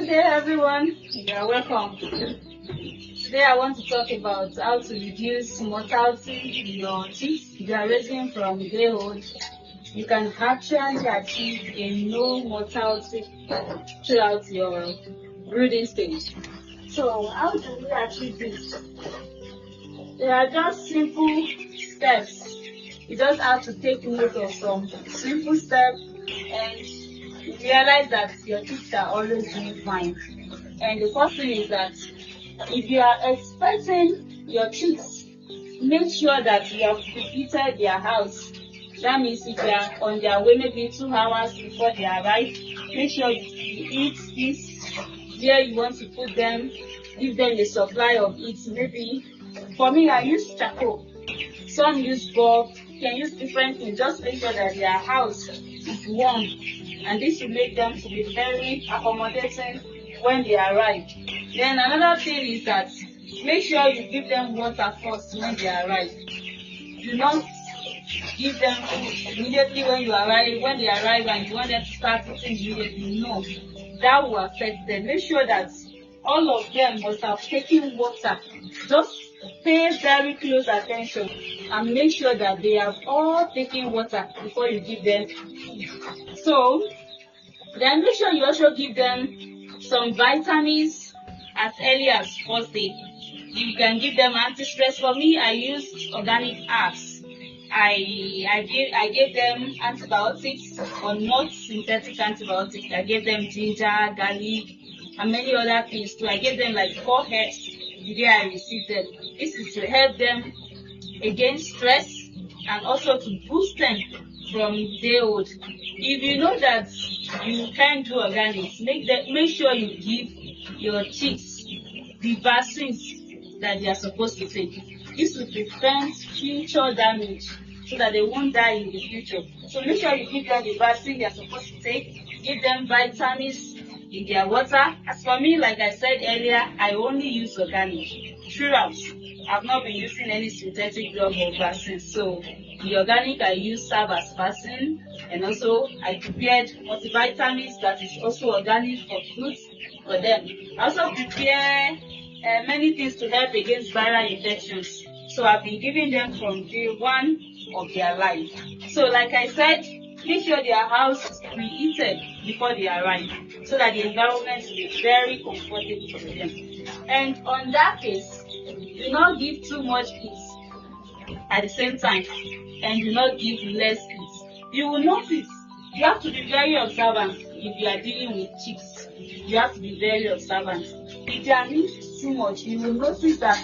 day, everyone. You are welcome. Today, I want to talk about how to reduce mortality in your chicks. If you are raising from day old, you can actually achieve a no mortality throughout your brooding stage. So, how do we achieve this? There are just simple steps. You just have to take note of some simple steps and realize that your chicks are always doing fine. And the first thing is that if you are expecting your chicks, make sure that you have prepared their house. That means if they are on their way maybe 2 hours before they arrive, make sure you eat this where you want to put them, give them a supply of it. Maybe for me, I use charcoal. Some use bulb. You can use different things. Just make sure that their house is warm, and this will make them to be very accommodating when they arrive. Then another thing is that make sure you give them water first when they arrive. Do not give them food immediately when you arrive. When they arrive and you want them to start eating immediately, no, that will affect them. Make sure that all of them must have taken water. Just pay very close attention and make sure that they have all taken water before you give them food. So then make sure you also give them some vitamins as early as first day. You can give them anti-stress. For me, I use organic herbs. I gave them antibiotics, or not synthetic antibiotics. I gave them ginger, garlic, and many other things too. I gave them like 4 herbs the day I received them. This is to help them against stress and also to boost them from day old. If you know that you can't do organics, make sure you give your chicks the vaccines that they are supposed to take. This will prevent future damage so that they won't die in the future. So make sure you give them the vaccine they are supposed to take. Give them vitamins in their water. As for me, like I said earlier, I only use organic throughout. I've not been using any synthetic drug or vaccine. So the organic I use serve as vaccine, and also I prepared multivitamins that is also organic for fruits for them. I also prepare many things to help against viral infections. So I've been giving them from day 1 of their life. So like I said, make sure their house is preheated before they arrive so that the environment will be very comfortable for them. And on that case, do not give too much heat at the same time and do not give less heat. You will notice you have to be very observant if you are dealing with chicks. You have to be very observant. If they are heat too much, you will notice that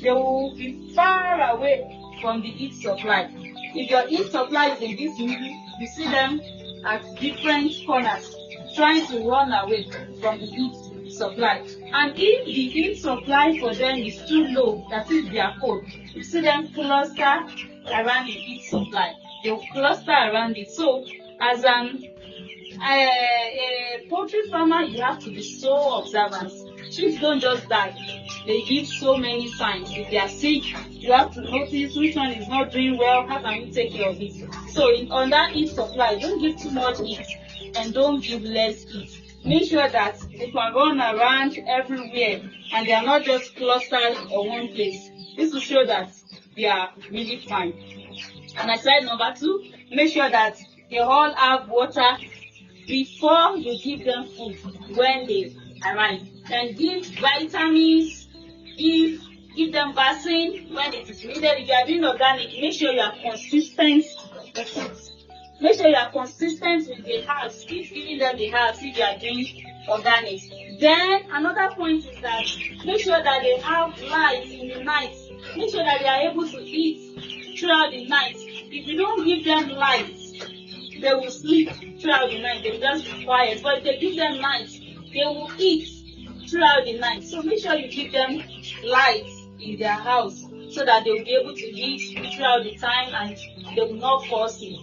they will be far away from the heat supply. If your heat supply is in this middle, you see them at different corners trying to run away from the heat supply. And if the heat supply for them is too low, that is they are cold, you see them cluster around the heat supply. They will cluster around it. So as a poultry farmer, you have to be so observant. Chicks don't just die. They give so many signs. If they are sick, you have to notice which one is not doing well. How can you take care of it? So on that heat supply, don't give too much heat and don't give less heat. Make sure that they can run around everywhere and they are not just clustered on one place. This will show that they are really fine. And aside number 2, make sure that they all have water before you give them food when they arrive. And give vitamins, give them vaccine when it is needed. If you are doing organic, make sure you are consistent with it. Make sure you are consistent with the herbs. Keep giving them the herbs if you are doing organic. Then another point is that make sure that they have light in the night. Make sure that they are able to eat throughout the night. If you don't give them light, they will sleep throughout the night. They will just be quiet. But if they give them light, they will eat throughout the night. So make sure you give them light in their house so that they will be able to eat throughout the time and they will not fall sick.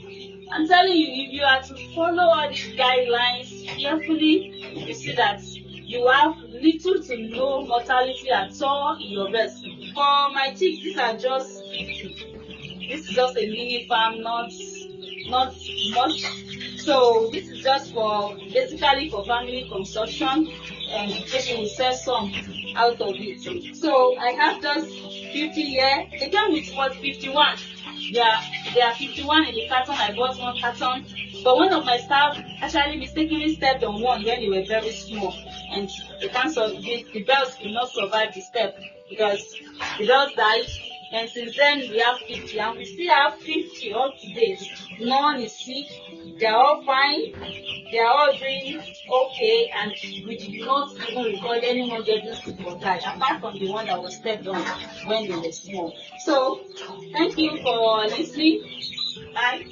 I'm telling you, if you are to follow all these guidelines carefully, you see that you have little to no mortality at all in your breast. For my chicks, these are just 50. This is just a mini farm, not much. So this is just for basically for family consumption. and maybe we sell some out of it. So I have just 50 here. The time it was 51. Yeah, there are 51 in the carton. I bought one carton. But one of my staff actually mistakenly stepped on one when they were very small. And the bells could not survive the step because the bells died. And since then we have 50 and we still have 50 up to date. None is sick. They are all fine. They are all doing okay, and we did not even record any more getting sick or die, apart from the one that was stepped on when they were small. So, thank you for listening. Bye.